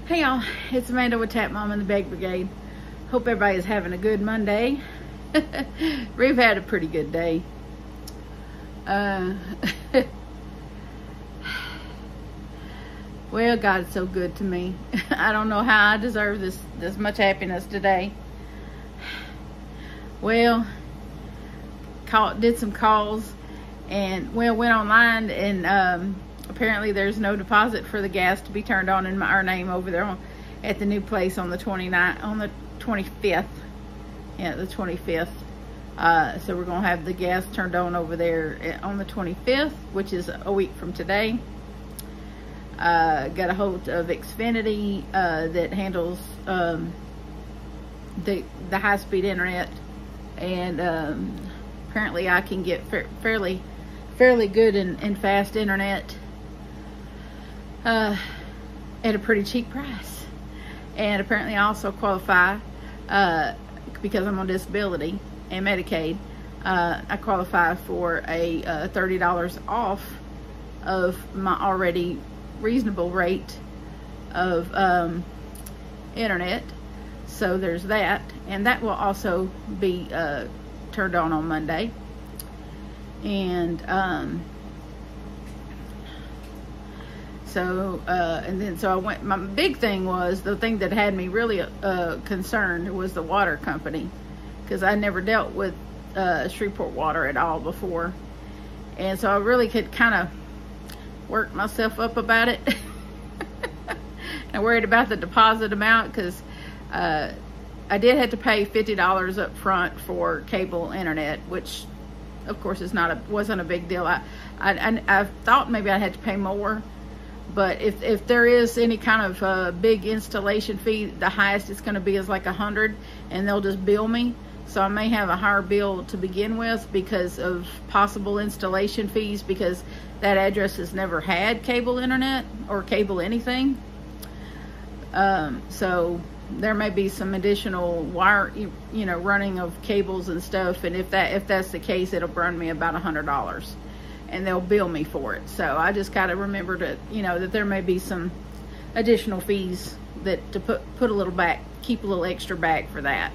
Hey y'all, it's Amanda with Tap Mom and the Bake Brigade. Hope everybody is having a good Monday. We've had a pretty good day. Well, God's so good to me. I don't know how I deserve this much happiness today. Well, did some calls and went online, and apparently there's no deposit for the gas to be turned on in our name over there at the new place on the 25th. Yeah, the 25th. So we're gonna have the gas turned on over there on the 25th, which is a week from today. Got a hold of Xfinity that handles the high-speed internet, and apparently I can get fairly good and fast internet at a pretty cheap price. And apparently I also qualify because I'm on disability and Medicaid. I qualify for a $30 off of my already reasonable rate of internet. So there's that, and that will also be turned on Monday. And so I went. My big thing was, the thing that had me really concerned was the water company, because I never dealt with Shreveport Water at all before, and so I really could kind of work myself up about it. I worried about the deposit amount, because I did have to pay $50 up front for cable internet, which of course wasn't a big deal. I thought maybe I had to pay more, but if there is any kind of big installation fee, the highest it's going to be is like $100, and they'll just bill me. So I may have a higher bill to begin with because of possible installation fees, because that address has never had cable internet or cable anything. So there may be some additional wire, running of cables and stuff. And if that's the case, it'll run me about $100, and they'll bill me for it. So I just gotta remember to, that there may be some additional fees to put a little back, keep a little extra back for that.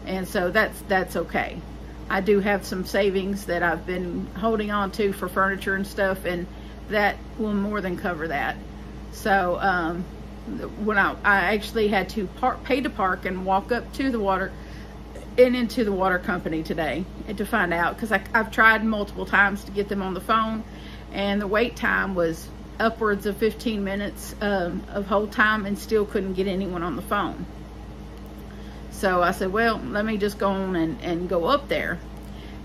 And so that's okay. I do have some savings that I've been holding on to for furniture and stuff, and that will more than cover that. So when I actually had to pay to park and walk up to the water and into the water company today and to find out, because I've tried multiple times to get them on the phone, and the wait time was upwards of 15 minutes of hold time, and still couldn't get anyone on the phone. So I said, well, let me just go on and go up there.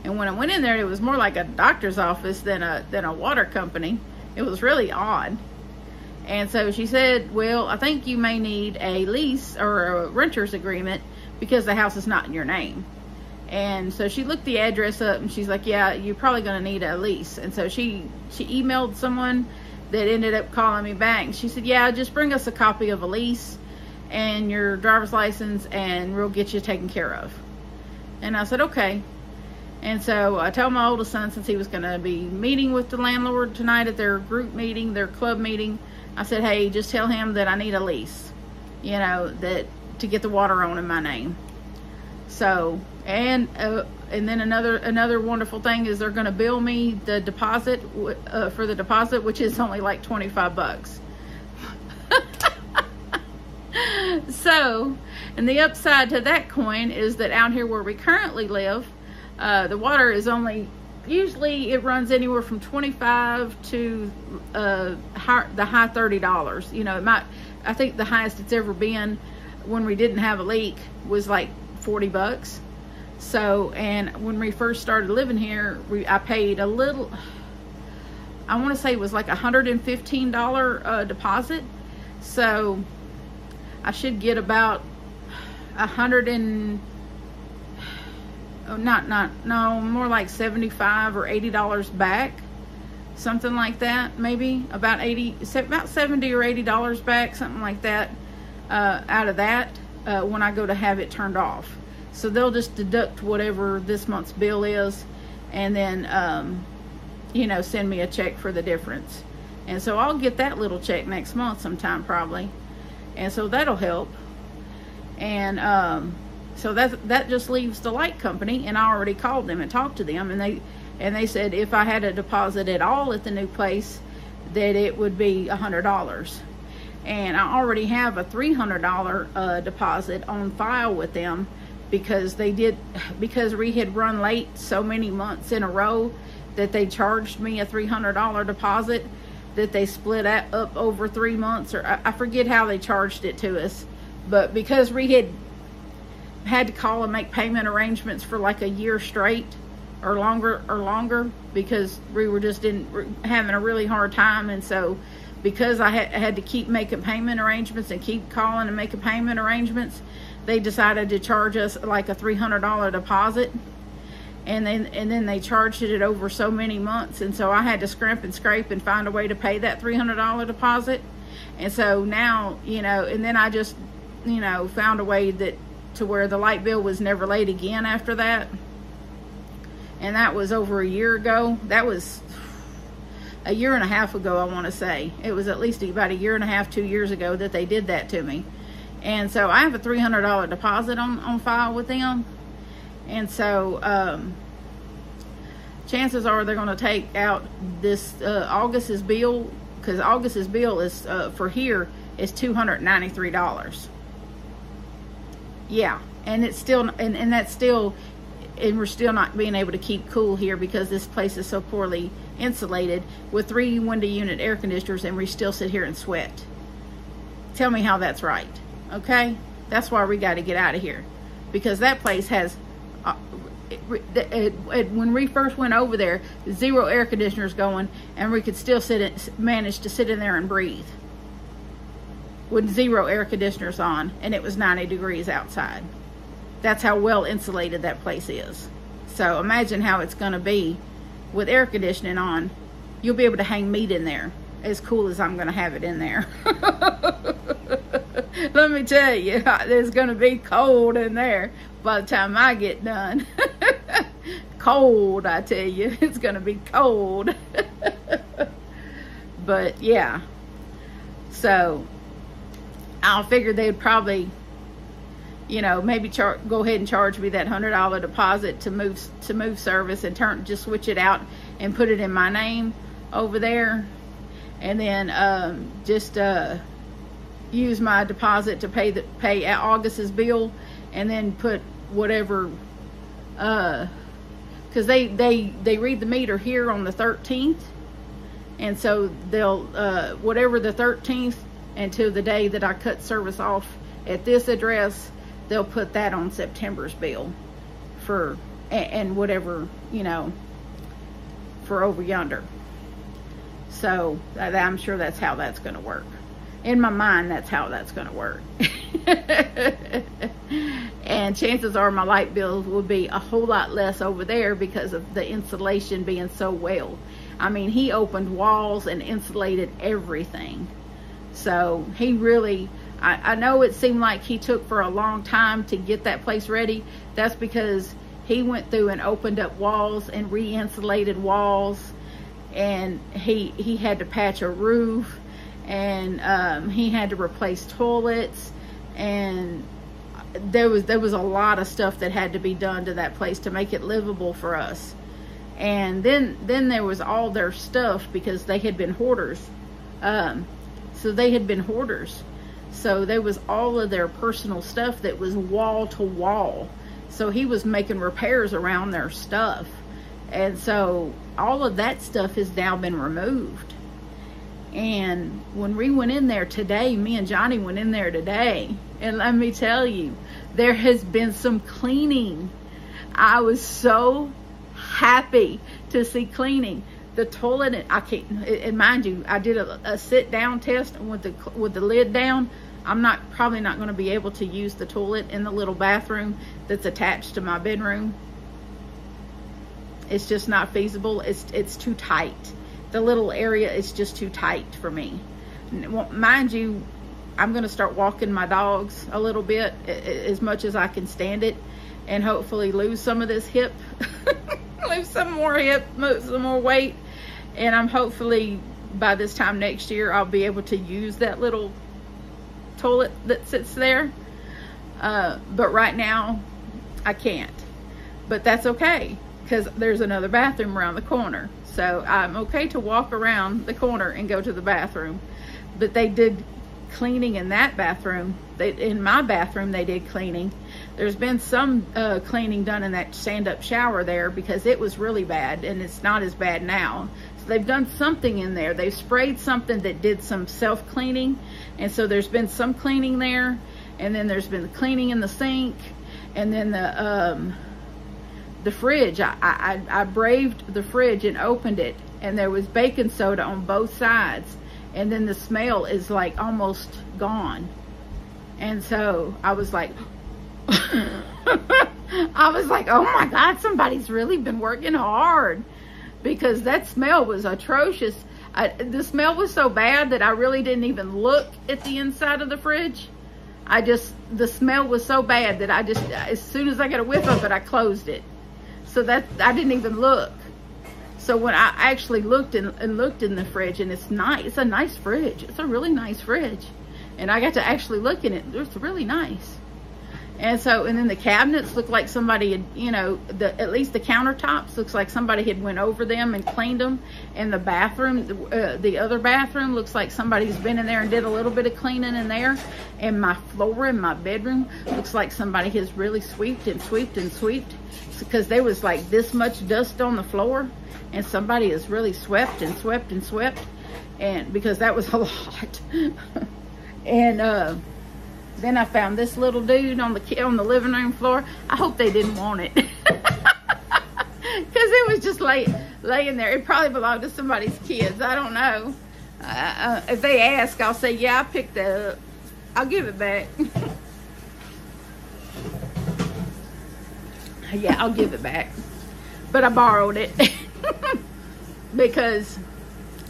And when I went in there, it was more like a doctor's office than a water company. It was really odd. And so she said, well, I think you may need a lease or a renter's agreement, because the house is not in your name. And so she looked the address up, and she's like, yeah, you're probably going to need a lease. And so she emailed someone that ended up calling me back. She said, yeah, just bring us a copy of a lease and your driver's license, and we'll get you taken care of. And I said, okay. And so I told my oldest son, since he was going to be meeting with the landlord tonight at their group meeting, their club meeting, I said, hey, just tell him that I need a lease, that to get the water on in my name. So, and then another wonderful thing is they're going to bill me the deposit for the deposit, which is only like $25. So, and the upside to that coin is that out here where we currently live, the water is usually it runs anywhere from $25 to the high $30. I think the highest it's ever been when we didn't have a leak was like $40. So, and when we first started living here, I paid a little, I want to say it was like $115 deposit. So I should get about more like $75 or $80 back, something like that. Maybe about $70 or $80 back, something like that, out of that when I go to have it turned off. So they'll just deduct whatever this month's bill is, and then send me a check for the difference. And so I'll get that little check next month sometime probably. and so that'll help. And so that just leaves the light company, and I already called them and talked to them, and they said if I had a deposit at all at the new place, that it would be $100. And I already have a $300 deposit on file with them, because we had run late so many months in a row that they charged me a $300 deposit that they split up over 3 months, or I forget how they charged it to us. But because we had to call and make payment arrangements for like a year straight or longer, because we were just having a really hard time. And so because I had to keep making payment arrangements and keep calling and making payment arrangements, they decided to charge us like a $300 deposit. And then they charged it over so many months, and so I had to scrimp and scrape and find a way to pay that $300 deposit. And so now, and then I just, found a way to where the light bill was never late again after that. And that was over a year ago. That was a year and a half ago, I want to say. It was at least about a year and a half, 2 years ago that they did that to me. And so I have a $300 deposit on file with them. And so chances are they're going to take out this August's bill, because August's bill is for here is $293. Yeah, and it's still and that's still, and we're still not being able to keep cool here because this place is so poorly insulated with 3 window unit air conditioners, and we still sit here and sweat. Tell me how that's right. Okay, that's why we got to get out of here, because that place has when we first went over there, 0 air conditioners going, and we could still manage to sit in there and breathe with 0 air conditioners on, and it was 90 degrees outside. That's how well insulated that place is. So imagine how it's going to be with air conditioning on. You'll be able to hang meat in there, as cool as I'm going to have it in there. Let me tell you, there's going to be cold in there by the time I get done. Cold, I tell you. It's going to be cold. But yeah, so I figured they'd probably, maybe go ahead and charge me that $100 deposit to move service, and just switch it out and put it in my name over there, and then just use my deposit to pay August's bill, and then put whatever, because they read the meter here on the 13th, and so they'll whatever the 13th until the day that I cut service off at this address, they'll put that on September's bill for, and whatever, for over yonder. So I'm sure that's how that's going to work. In my mind, that's how that's going to work. And chances are my light bills will be a whole lot less over there because of the insulation being so well. I mean, he opened walls and insulated everything. So he really, I know it seemed like he took for a long time to get that place ready. That's because he went through and opened up walls and re-insulated walls, and he had to patch a roof, and he had to replace toilets, and there was a lot of stuff that had to be done to that place to make it livable for us. And then there was all their stuff, because they had been hoarders. So they had been hoarders. So there was all of their personal stuff that was wall to wall. So he was making repairs around their stuff. And so all of that stuff has now been removed. And when we went in there today, me and Johnny went in there today, and let me tell you, there has been some cleaning. I was so happy to see cleaning. The toilet, I can't, and mind you, I did a sit down test with the lid down. I'm probably not going to be able to use the toilet in the little bathroom that's attached to my bedroom. It's just not feasible. It's too tight. The little area is just too tight for me. Mind you, I'm going to start walking my dogs a little bit, as much as I can stand it, and hopefully lose some of this hip, lose some more hip, move some more weight, and I'm hopefully by this time next year I'll be able to use that little toilet that sits there. But right now I can't, but that's okay because there's another bathroom around the corner. So I'm okay to walk around the corner and go to the bathroom. But they did cleaning in that bathroom. In my bathroom, they did cleaning. There's been some cleaning done in that stand-up shower there because it was really bad, and it's not as bad now. So they've done something in there. They've sprayed something that did some self-cleaning, and so there's been some cleaning there, and then there's been cleaning in the sink, and then the fridge. I braved the fridge and opened it, and there was baking soda on both sides, and then the smell is like almost gone. And so I was like, oh my God, somebody's really been working hard, because that smell was atrocious. The smell was so bad that I really didn't even look at the inside of the fridge. The smell was so bad that as soon as I got a whiff of it, I closed it. So that I didn't even look. So when I actually looked in the fridge, and it's nice, it's a nice fridge. It's a really nice fridge. And I got to actually look in it. It's really nice. And then the cabinets look like somebody had, you know, at least the countertops looks like somebody had went over them and cleaned them. And the bathroom, the other bathroom looks like somebody's been in there and did a little bit of cleaning in there. And my floor in my bedroom looks like somebody has really swept and swept and swept, because there was like this much dust on the floor, and somebody has really swept and swept and swept, and because that was a lot. And then I found this little dude on the living room floor. I hope they didn't want it, because it was just laying there. It probably belonged to somebody's kids. I don't know. If they ask, I'll say, yeah, I picked that up. I'll give it back. Yeah, I'll give it back. But I borrowed it because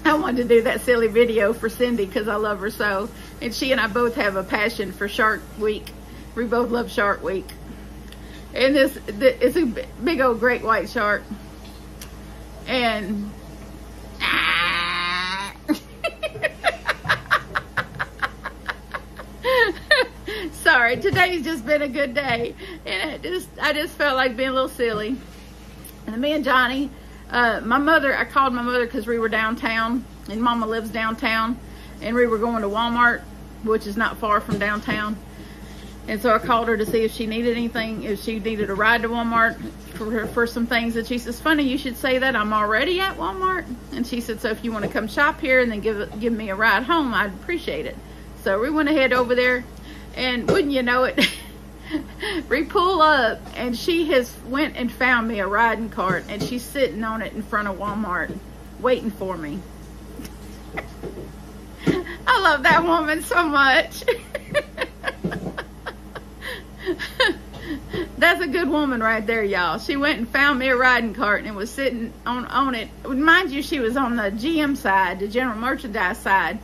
I wanted to do that silly video for Cindy, because I love her so. And she and I both have a passion for Shark Week. We both love Shark Week. And it's a big old great white shark. And sorry, today's just been a good day, and I just felt like being a little silly. And me and Johnny, my mother, I called my mother because we were downtown, and Mama lives downtown, and we were going to Walmart, which is not far from downtown. And so I called her to see if she needed anything, if she needed a ride to Walmart for some things. And she says, funny you should say that, I'm already at Walmart. And she said, so if you want to come shop here and then give me a ride home, I'd appreciate it. So we went ahead over there, and wouldn't you know it, we pull up, and she has went and found me a riding cart, and she's sitting on it in front of Walmart waiting for me. I love that woman so much. That's a good woman right there, y'all. She went and found me a riding cart and was sitting on it. Mind you, she was on the GM side, the general merchandise side,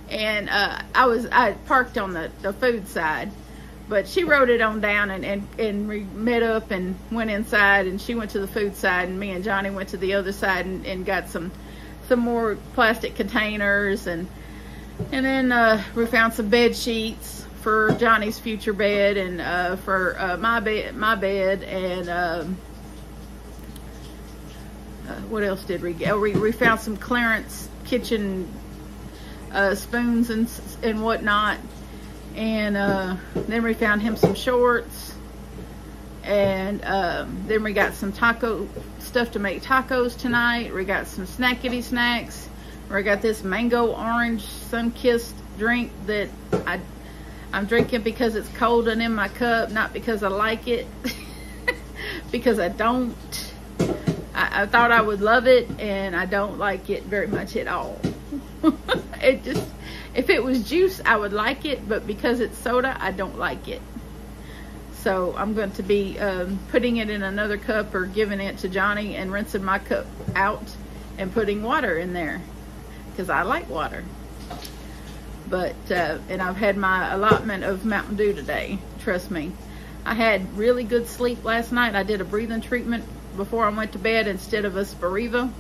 and I parked on the food side. But she rode it on down, and we met up and went inside, and she went to the food side, and me and Johnny went to the other side and got some more plastic containers, and then we found some bed sheets for Johnny's future bed, and for my bed, and what else did we get? We found some clearance kitchen spoons and whatnot, and then we found him some shorts, and then we got some taco stuff to make tacos tonight. We got some snackety snacks. We got this mango orange sun-kissed drink that I'm drinking because it's cold and in my cup, not because I like it. Because I don't. I thought I would love it, and I don't like it very much at all. If it was juice, I would like it, but because it's soda, I don't like it. So I'm going to be putting it in another cup, or giving it to Johnny and rinsing my cup out and putting water in there, because I like water. But and I've had my allotment of Mountain Dew today. Trust me. I had really good sleep last night. I did a breathing treatment before I went to bed instead of a Spiriva,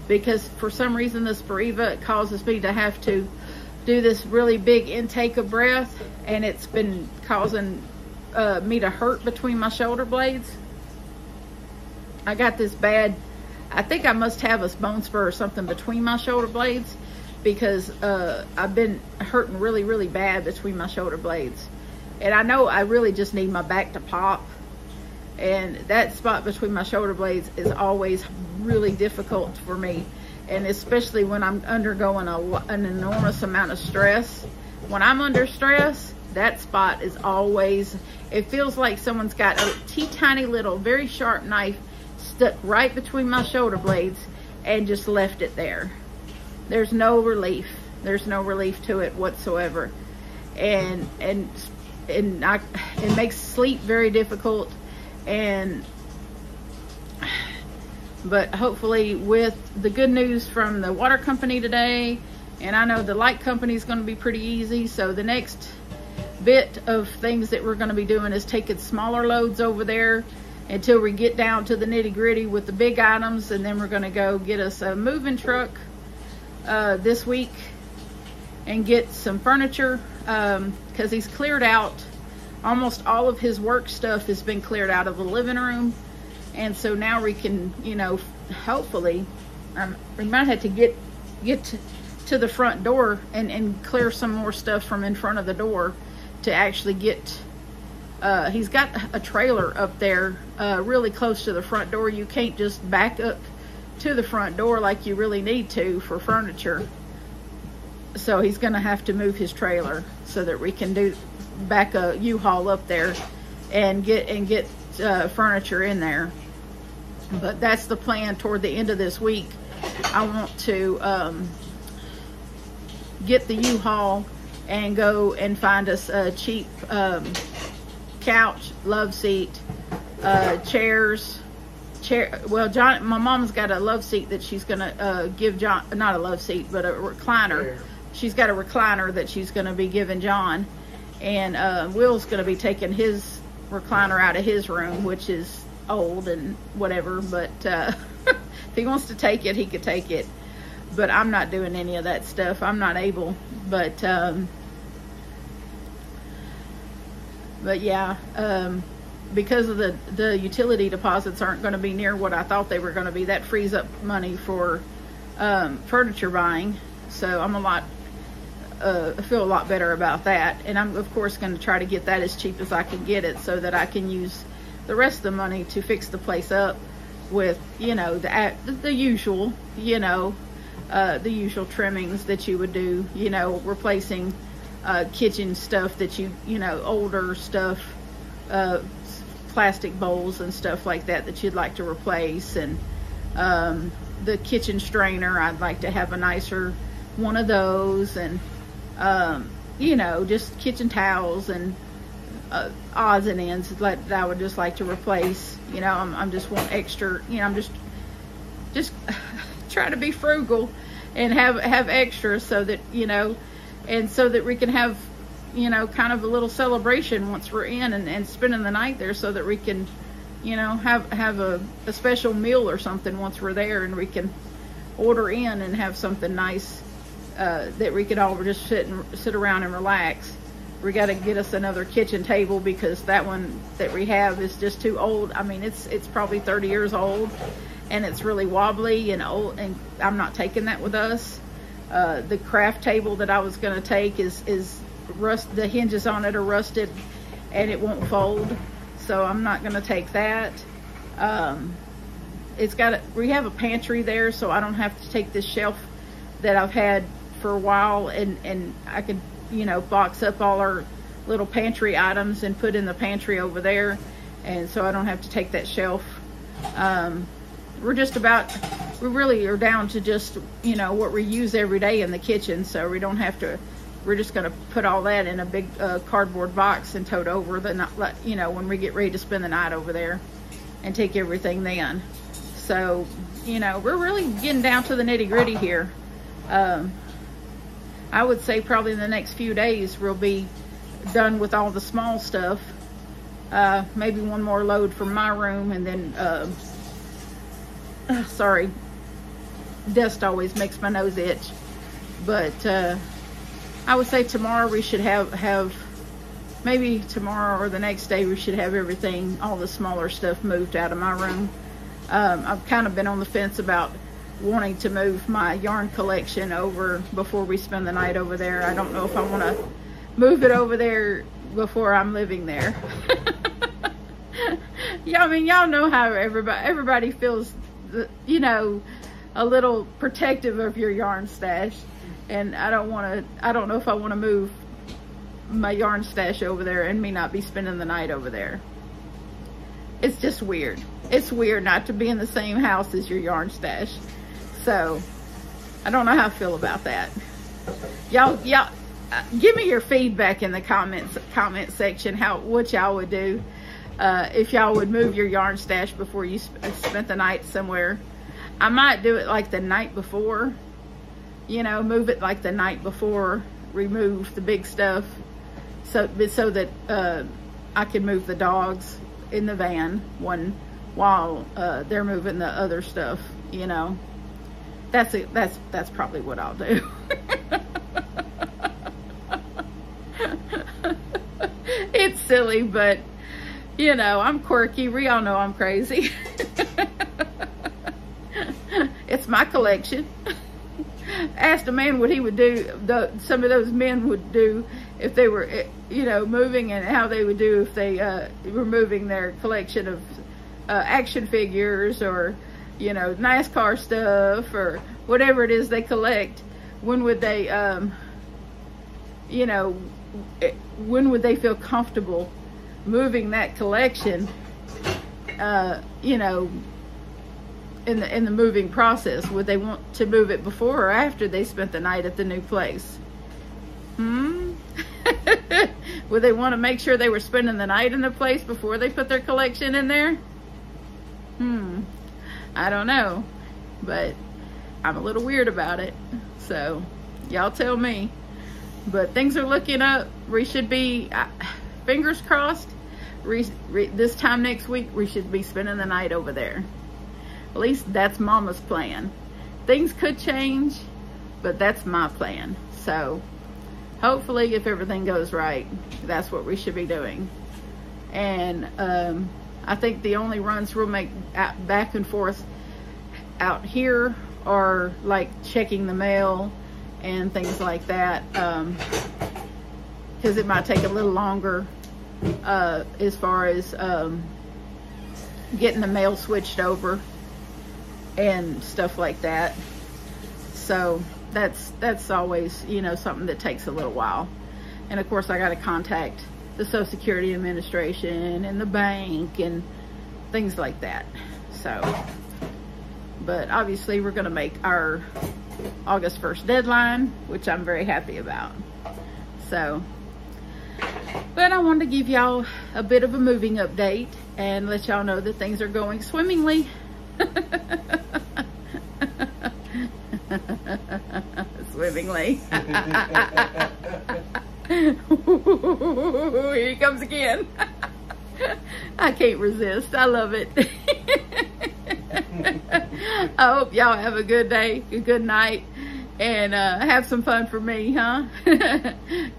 because for some reason the Spiriva causes me to have to do this really big intake of breath, and it's been causing me to hurt between my shoulder blades. I got this bad, I think I must have a bone spur or something between my shoulder blades, because I've been hurting really, really bad between my shoulder blades. And I know I really just need my back to pop. And that spot between my shoulder blades is always really difficult for me. And especially when I'm undergoing an enormous amount of stress. When I'm under stress, that spot is always, it feels like someone's got a teeny little, very sharp knife stuck right between my shoulder blades and just left it there. There's no relief. There's no relief to it whatsoever. And it makes sleep very difficult. But hopefully, with the good news from the water company today, and I know the light company is going to be pretty easy, so the next bit of things that we're going to be doing is taking smaller loads over there until we get down to the nitty-gritty with the big items, and then we're going to go get us a moving truck this week and get some furniture, because he's cleared out almost all of his work stuff has been cleared out of the living room. And so now we can, you know, hopefully, we might have to get to the front door and clear some more stuff from in front of the door to actually get, he's got a trailer up there really close to the front door. You can't just back up to the front door like you really need to for furniture. So he's going to have to move his trailer so that we can back a U-Haul up there and get furniture in there. But that's the plan. Toward the end of this week, I want to get the U-Haul and go and find us a cheap couch, love seat, chairs. Well, my mom's got a love seat that she's gonna give John, not a love seat, but a recliner. She's got a recliner that she's gonna be giving John, and Will's gonna be taking his recliner out of his room, which is old and whatever, but if he wants to take it, he could take it. But I'm not doing any of that stuff. I'm not able. But yeah, because of the utility deposits aren't going to be near what I thought they were going to be, that frees up money for furniture buying. So I'm I feel a lot better about that. And I'm of course going to try to get that as cheap as I can get it, so that I can use the rest of the money to fix the place up with, you know, the usual, you know, the usual trimmings that you would do, you know, replacing kitchen stuff that you know, older stuff, plastic bowls and stuff like that you'd like to replace, and the kitchen strainer, I'd like to have a nicer one of those, and you know, just kitchen towels and odds and ends that I would just like to replace. You know, I'm just want extra, you know, I'm just trying to be frugal and have extra, so that, you know, and so that we can have, you know, kind of a little celebration once we're in and spending the night there, so that we can, you know, have a special meal or something once we're there, and we can order in and have something nice that we could all just sit around and relax. We got to get us another kitchen table, because that one that we have is just too old. I mean, it's probably 30 years old, and it's really wobbly and old, and I'm not taking that with us. The craft table that I was going to take is the hinges on it are rusted and it won't fold, so I'm not going to take that. We have a pantry there, so I don't have to take this shelf that I've had for a while, and I could, you know, box up all our little pantry items and put in the pantry over there, and so I don't have to take that shelf. We really are down to just, you know, what we use every day in the kitchen, so we don't have to, we're just going to put all that in a big cardboard box and tote over you know, when we get ready to spend the night over there, and take everything then. So, you know, we're really getting down to the nitty-gritty here. I would say probably in the next few days we'll be done with all the small stuff. Maybe one more load from my room, and then sorry, dust always makes my nose itch. But I would say tomorrow we should have maybe tomorrow or the next day we should have everything, all the smaller stuff moved out of my room. I've kind of been on the fence about wanting to move my yarn collection over before we spend the night over there. I don't know if I want to move it over there before I'm living there. Yeah, I mean, y'all know how everybody feels, you know, a little protective of your yarn stash, and I don't know if I want to move my yarn stash over there and me not be spending the night over there. It's just weird. It's weird not to be in the same house as your yarn stash. So I don't know how I feel about that. Y'all give me your feedback in the comment section, what y'all would do if y'all would move your yarn stash before you spent the night somewhere. I might do it like the night before, you know, move it like the night before, remove the big stuff, so that I can move the dogs in the van while they're moving the other stuff, you know. That's probably what I'll do. It's silly, but you know, I'm quirky. We all know I'm crazy. It's my collection. Asked a man what he would do, some of those men would do if they were, you know, moving, and how they would do if they were moving their collection of action figures, or, you know, NASCAR stuff, or whatever it is they collect. When would they, you know, when would they feel comfortable moving that collection, you know, in the moving process? Would they want to move it before or after they spent the night at the new place? Would they want to make sure they were spending the night in the place before they put their collection in there? I don't know, but I'm a little weird about it, so y'all tell me. But things are looking up. We should be, fingers crossed, this time next week we should be spending the night over there. At least that's Mama's plan. Things could change, but that's my plan. So hopefully, if everything goes right, that's what we should be doing. And I think the only runs we'll make back and forth out here are like checking the mail and things like that, because it might take a little longer as far as getting the mail switched over and stuff like that. So that's always, you know, something that takes a little while. And of course I got to contact the Social Security Administration and the bank and things like that. So, but obviously we're going to make our August 1st deadline, which I'm very happy about. So, but I wanted to give y'all a bit of a moving update and let y'all know that things are going swimmingly. Swimmingly. Here he comes again. I can't resist. I love it. I hope y'all have a good day, a good night, and have some fun for me, huh?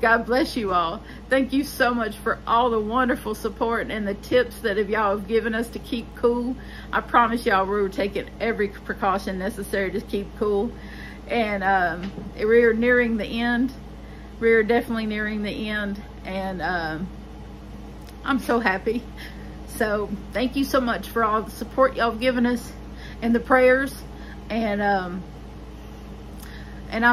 God bless you all. Thank you so much for all the wonderful support and the tips that y'all have given us to keep cool. I promise y'all we were taking every precaution necessary to keep cool. And we're nearing the end. We're definitely nearing the end. And I'm so happy. So thank you so much for all the support y'all have given us and the prayers. And I'm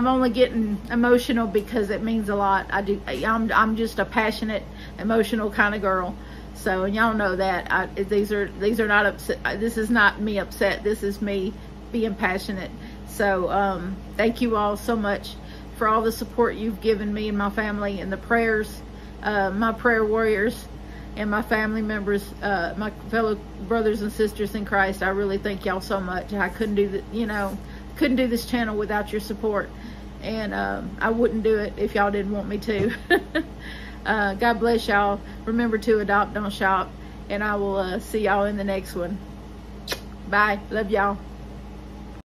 only getting emotional because it means a lot. I'm just a passionate, emotional kind of girl. So, and y'all know that these are not upset. This is not me upset. This is me being passionate. So, thank you all so much for all the support you've given me and my family, and the prayers, my prayer warriors and my family members, my fellow brothers and sisters in Christ. I really thank y'all so much. I couldn't do couldn't do this channel without your support, and I wouldn't do it if y'all didn't want me to. God bless y'all. Remember to adopt, don't shop, and I will see y'all in the next one. Bye. Love y'all.